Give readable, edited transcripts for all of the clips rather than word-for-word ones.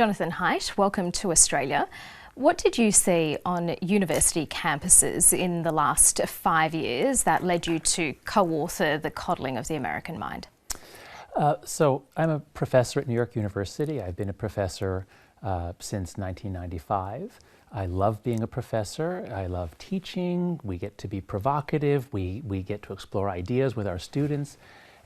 Jonathan Haidt, welcome to Australia. What did you see on university campuses in the last 5 years that led you to co-author The Coddling of the American Mind? So I'm a professor at New York University. I've been a professor since 1995. I love being a professor. I love teaching. We get to be provocative. We get to explore ideas with our students.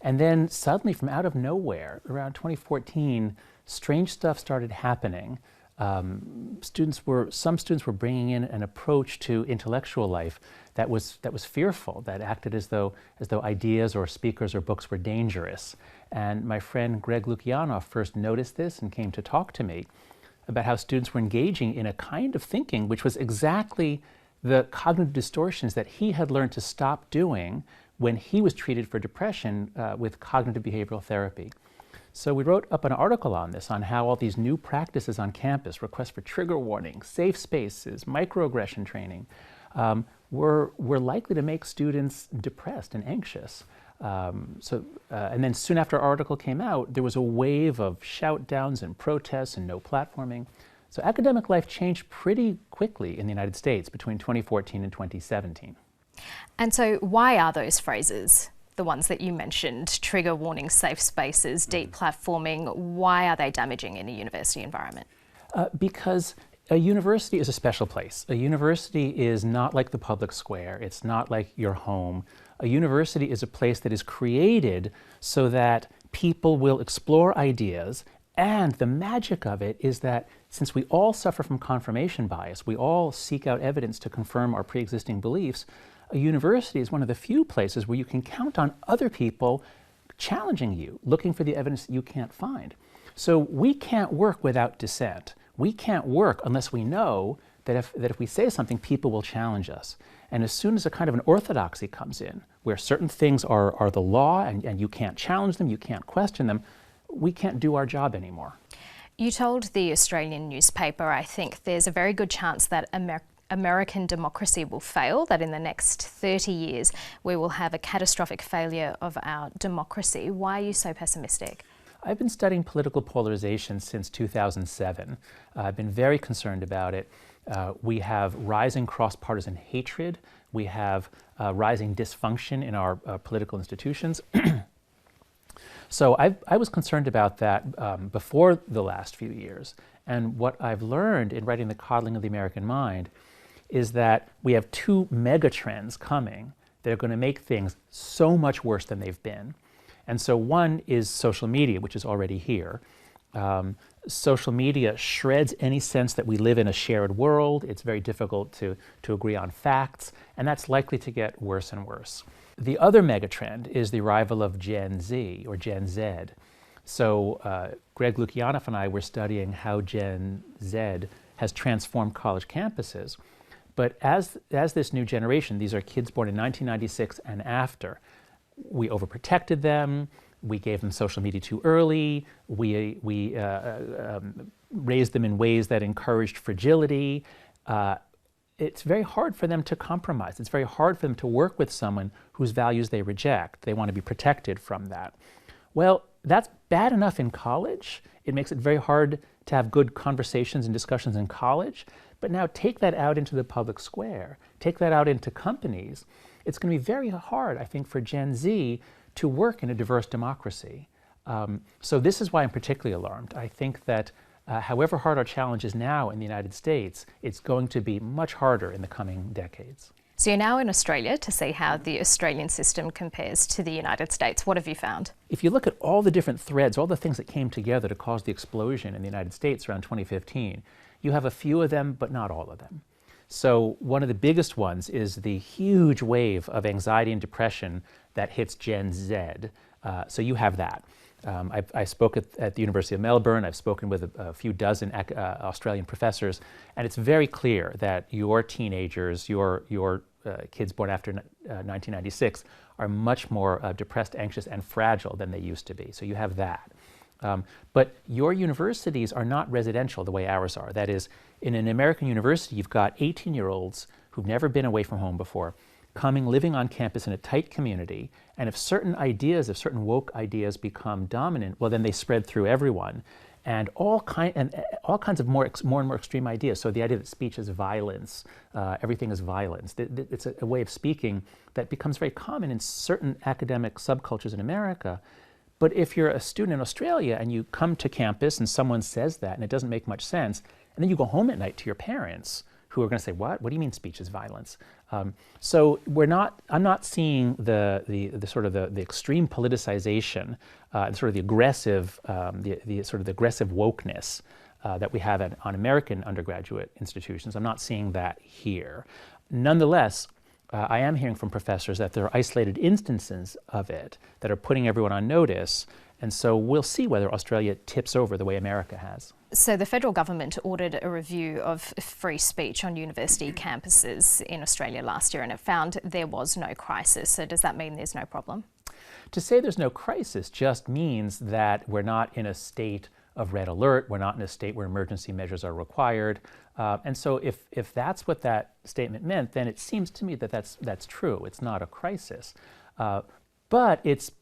And then suddenly, from out of nowhere, around 2014, strange stuff started happening. Some students were bringing in an approach to intellectual life that was fearful, that acted as though ideas or speakers or books were dangerous. And my friend Greg Lukianoff first noticed this and came to talk to me about how students were engaging in a kind of thinking which was exactly the cognitive distortions that he had learned to stop doing when he was treated for depression with cognitive behavioral therapy. So we wrote up an article on this, on how all these new practices on campus, requests for trigger warnings, safe spaces, microaggression training, were likely to make students depressed and anxious. And then soon after our article came out, there was a wave of shout downs and protests and no platforming. So academic life changed pretty quickly in the United States between 2014 and 2017. And so why are those phrases, the ones that you mentioned, trigger warning, safe spaces, deep platforming, why are they damaging in a university environment? Because a university is a special place. A university is not like the public square. It's not like your home. A university is a place that is created so that people will explore ideas, and the magic of it is that since we all suffer from confirmation bias, we all seek out evidence to confirm our pre-existing beliefs, a university is one of the few places where you can count on other people challenging you, looking for the evidence that you can't find. So we can't work without dissent. We can't work unless we know that if we say something, people will challenge us. And as soon as a kind of an orthodoxy comes in, where certain things are the law and you can't challenge them, you can't question them, we can't do our job anymore. You told the Australian newspaper, I think, there's a very good chance that American democracy will fail, that in the next 30 years we will have a catastrophic failure of our democracy. Why are you so pessimistic? I've been studying political polarization since 2007. I've been very concerned about it. We have rising cross-partisan hatred. We have rising dysfunction in our political institutions. So I was concerned about that before the last few years. And what I've learned in writing The Coddling of the American Mind is that we have two mega trends coming that are going to make things so much worse than they've been. And so one is social media, which is already here. Social media shreds any sense that we live in a shared world. It's very difficult to agree on facts, and that's likely to get worse and worse. The other megatrend is the arrival of Gen Z, or Gen Z. So Greg Lukianoff and I were studying how Gen Z has transformed college campuses. But as this new generation, these are kids born in 1996 and after, we overprotected them, we gave them social media too early, we raised them in ways that encouraged fragility. It's very hard for them to compromise. It's very hard for them to work with someone whose values they reject. They want to be protected from that. Well, that's bad enough in college. It makes it very hard to have good conversations and discussions in college. But now take that out into the public square. Take that out into companies. It's going to be very hard, I think, for Gen Z to work in a diverse democracy. So this is why I'm particularly alarmed. I think that however hard our challenge is now in the United States, it's going to be much harder in the coming decades. So you're now in Australia to see how the Australian system compares to the United States. What have you found? If you look at all the different threads, all the things that came together to cause the explosion in the United States around 2015, you have a few of them, but not all of them. So one of the biggest ones is the huge wave of anxiety and depression that hits Gen Z. So you have that. I spoke at the University of Melbourne. I've spoken with a few dozen Australian professors, and it's very clear that your teenagers, your kids born after 1996, are much more depressed, anxious, and fragile than they used to be. So you have that. But your universities are not residential the way ours are. That is, in an American university, you've got 18-year-olds who've never been away from home before, living on campus in a tight community, and if certain woke ideas become dominant, well, then they spread through everyone. and all kinds of more and more extreme ideas. So the idea that speech is violence, everything is violence. It's a way of speaking that becomes very common in certain academic subcultures in America. But if you're a student in Australia and you come to campus and someone says that and it doesn't make much sense, and then you go home at night to your parents who are going to say, what do you mean speech is violence? So I'm not seeing the sort of the extreme politicization, sort of the aggressive, the sort of the aggressive wokeness that we have on American undergraduate institutions. I'm not seeing that here. Nonetheless, I am hearing from professors that there are isolated instances of it that are putting everyone on notice. And so we'll see whether Australia tips over the way America has. So the federal government ordered a review of free speech on university campuses in Australia last year, and it found there was no crisis. So does that mean there's no problem? To say there's no crisis just means that we're not in a state of red alert. We're not in a state where emergency measures are required. And so if that's what that statement meant, then it seems to me that that's true. It's not a crisis. But it's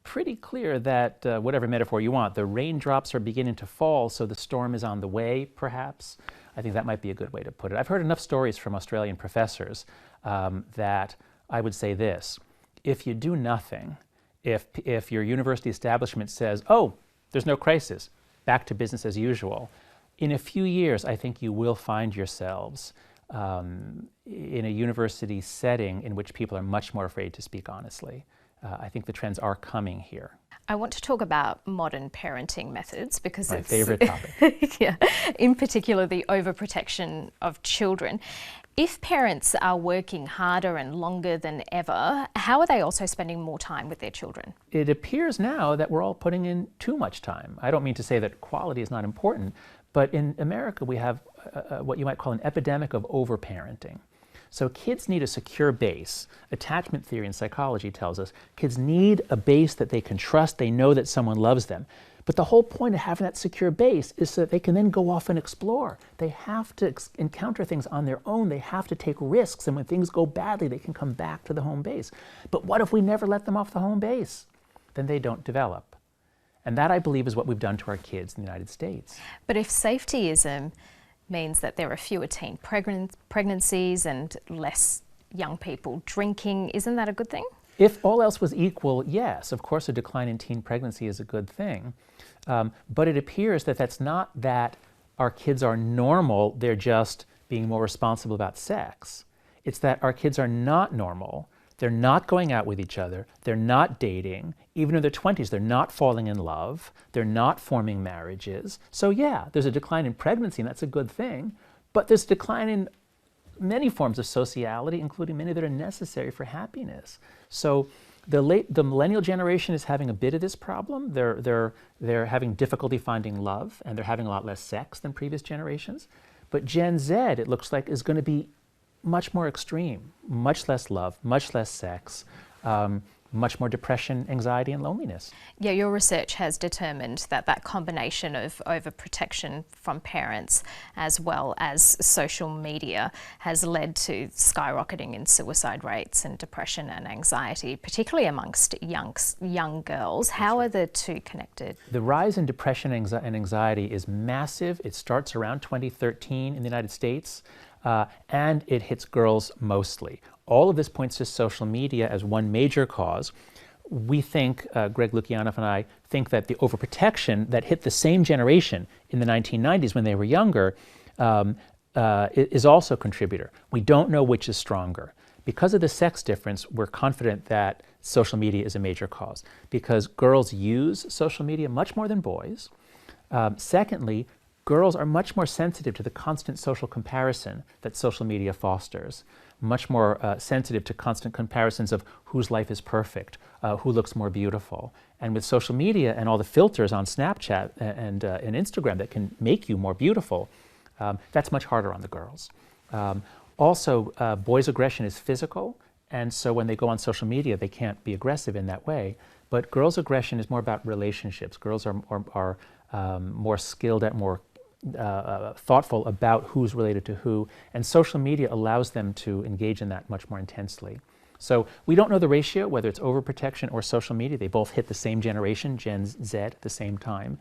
pretty clear that, whatever metaphor you want, the raindrops are beginning to fall, so the storm is on the way, perhaps. I think that might be a good way to put it. I've heard enough stories from Australian professors that I would say this. If you do nothing, if your university establishment says, oh, there's no crisis, back to business as usual, in a few years, I think you will find yourselves in a university setting in which people are much more afraid to speak honestly. I think the trends are coming here. I want to talk about modern parenting methods because My it's favorite topic. yeah, in particular the overprotection of children. If parents are working harder and longer than ever, how are they also spending more time with their children? It appears now that we're all putting in too much time. I don't mean to say that quality is not important, but in America we have what you might call an epidemic of overparenting. So kids need a secure base. Attachment theory in psychology tells us kids need a base that they can trust, they know that someone loves them. But the whole point of having that secure base is so that they can then go off and explore. They have to encounter things on their own. They have to take risks. And when things go badly, they can come back to the home base. But what if we never let them off the home base? Then they don't develop. And that, I believe, is what we've done to our kids in the United States. But if safetyism means that there are fewer teen pregnancies and less young people drinking, isn't that a good thing? If all else was equal, yes, of course a decline in teen pregnancy is a good thing. But it appears that that's not that our kids are normal, they're just being more responsible about sex. It's that our kids are not normal, they're not going out with each other, they're not dating, even in their 20s, they're not falling in love, they're not forming marriages. So yeah, there's a decline in pregnancy, and that's a good thing, but there's a decline in many forms of sociality, including many that are necessary for happiness. So the millennial generation is having a bit of this problem. They're having difficulty finding love, and they're having a lot less sex than previous generations. But Gen Z, it looks like, is going to be much more extreme, much less love, much less sex, much more depression, anxiety, and loneliness. Yeah, your research has determined that that combination of overprotection from parents as well as social media has led to skyrocketing in suicide rates and depression and anxiety, particularly amongst young girls. How are the two connected? The rise in depression and anxiety is massive. It starts around 2013 in the United States, and it hits girls mostly. All of this points to social media as one major cause. We think, Greg Lukianoff and I, think that the overprotection that hit the same generation in the 1990s when they were younger is also a contributor. We don't know which is stronger. Because of the sex difference, we're confident that social media is a major cause, because girls use social media much more than boys. Secondly, girls are much more sensitive to the constant social comparison that social media fosters, much more sensitive to constant comparisons of whose life is perfect, who looks more beautiful. And with social media and all the filters on Snapchat and Instagram that can make you more beautiful, that's much harder on the girls. Also, boys' aggression is physical, and so when they go on social media, they can't be aggressive in that way. But girls' aggression is more about relationships. Girls are more skilled at more thoughtful about who's related to who, and social media allows them to engage in that much more intensely. So we don't know the ratio, whether it's overprotection or social media. They both hit the same generation, Gen Z, at the same time.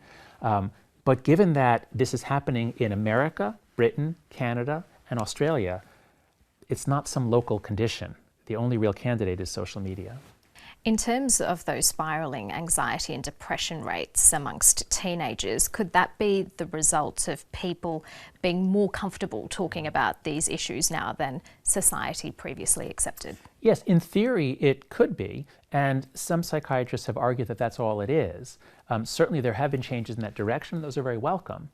But given that this is happening in America, Britain, Canada, and Australia, it's not some local condition. The only real candidate is social media. In terms of those spiralling anxiety and depression rates amongst teenagers, could that be the result of people being more comfortable talking about these issues now than society previously accepted? Yes, in theory it could be, and some psychiatrists have argued that that's all it is. Certainly there have been changes in that direction, those are very welcome.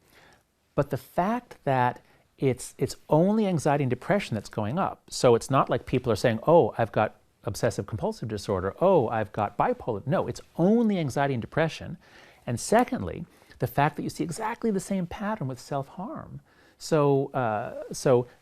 But the fact that it's only anxiety and depression that's going up, so it's not like people are saying, oh, I've got obsessive compulsive disorder, oh, I've got bipolar. No, it's only anxiety and depression. And secondly, the fact that you see exactly the same pattern with self-harm. So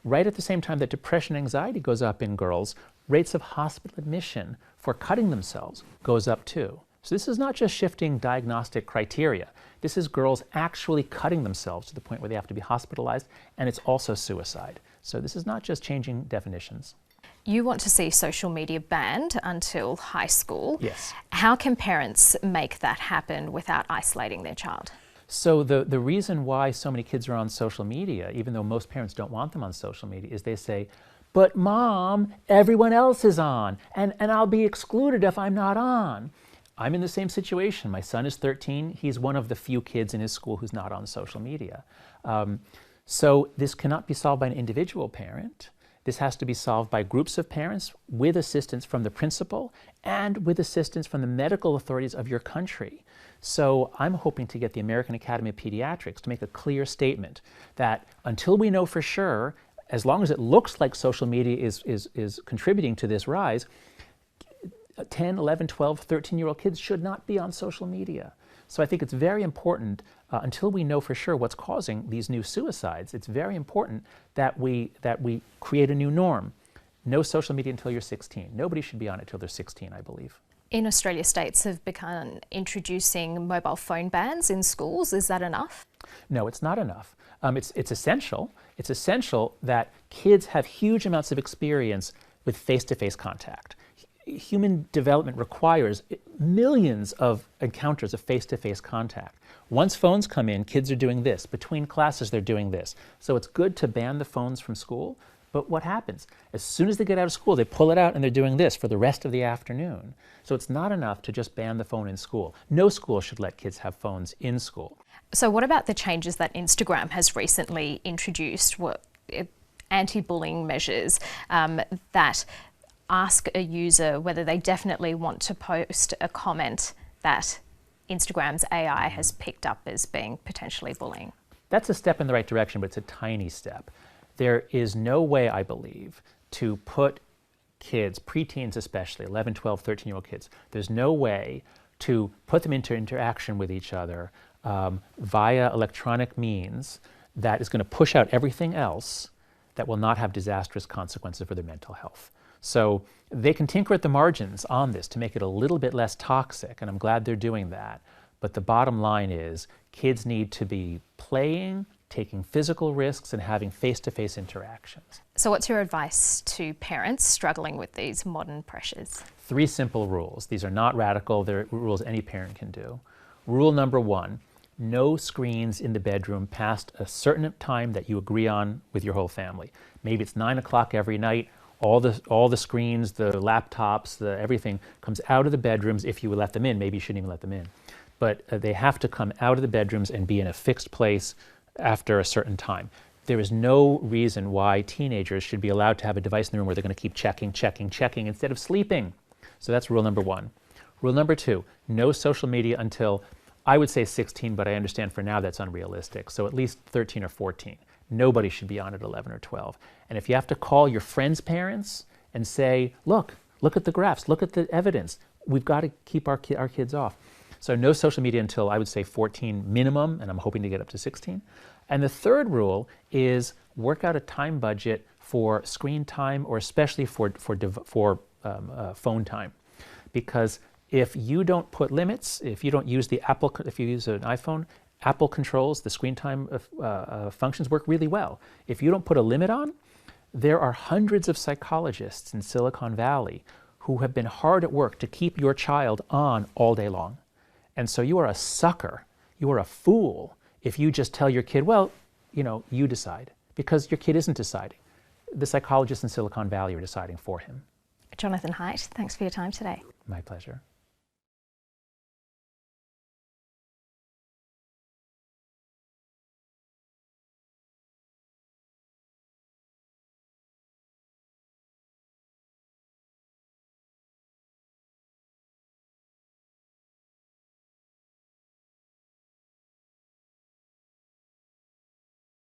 right at the same time that depression and anxiety goes up in girls, rates of hospital admission for cutting themselves goes up too. So this is not just shifting diagnostic criteria. This is girls actually cutting themselves to the point where they have to be hospitalized, and it's also suicide. So this is not just changing definitions. You want to see social media banned until high school. Yes. How can parents make that happen without isolating their child? So the reason why so many kids are on social media, even though most parents don't want them on social media, is they say, but mom, everyone else is on, and I'll be excluded if I'm not on. I'm in the same situation. My son is 13. He's one of the few kids in his school who's not on social media. So this cannot be solved by an individual parent. This has to be solved by groups of parents with assistance from the principal and with assistance from the medical authorities of your country. So I'm hoping to get the American Academy of Pediatrics to make a clear statement that until we know for sure, as long as it looks like social media is contributing to this rise, 10, 11, 12, 13-year-old kids should not be on social media. So I think it's very important, until we know for sure what's causing these new suicides, it's very important that we create a new norm. No social media until you're 16. Nobody should be on it until they're 16, I believe. In Australia, states have begun introducing mobile phone bans in schools. Is that enough? No, it's not enough. It's essential. It's essential that kids have huge amounts of experience with face-to-face contact. Human development requires millions of encounters of face-to-face contact. Once phones come in, kids are doing this. Between classes, they're doing this. So it's good to ban the phones from school, but what happens? As soon as they get out of school, they pull it out and they're doing this for the rest of the afternoon. So it's not enough to just ban the phone in school. No school should let kids have phones in school. So what about the changes that Instagram has recently introduced, anti-bullying measures that ask a user whether they definitely want to post a comment that Instagram's AI has picked up as being potentially bullying? That's a step in the right direction, but it's a tiny step. There is no way, I believe, to put kids, preteens especially, 11, 12, 13-year-old kids, there's no way to put them into interaction with each other via electronic means that is going to push out everything else that will not have disastrous consequences for their mental health. So they can tinker at the margins on this to make it a little bit less toxic, and I'm glad they're doing that. But the bottom line is kids need to be playing, taking physical risks, and having face-to-face interactions. So what's your advice to parents struggling with these modern pressures? 3 simple rules. These are not radical. They're rules any parent can do. Rule number 1, no screens in the bedroom past a certain time that you agree on with your whole family. Maybe it's 9 o'clock every night. All the screens, the laptops, everything comes out of the bedrooms if you let them in. Maybe you shouldn't even let them in. But they have to come out of the bedrooms and be in a fixed place after a certain time. There is no reason why teenagers should be allowed to have a device in the room where they're going to keep checking instead of sleeping. So that's rule number 1. Rule number 2, no social media until, I would say 16, but I understand for now that's unrealistic. So at least 13 or 14. Nobody should be on at 11 or 12. And if you have to call your friends' parents and say, look at the graphs, look at the evidence, we've got to keep our kids off. So no social media until, I would say, 14 minimum, and I'm hoping to get up to 16. And the third rule is work out a time budget for screen time, or especially for phone time. Because if you don't put limits, if you don't use if you use an iPhone, Apple controls the screen time functions work really well. If you don't put a limit on, there are hundreds of psychologists in Silicon Valley who have been hard at work to keep your child on all day long. And so you are a sucker, you are a fool if you just tell your kid, well, you decide, because your kid isn't deciding. The psychologists in Silicon Valley are deciding for him. Jonathan Haidt, thanks for your time today. My pleasure.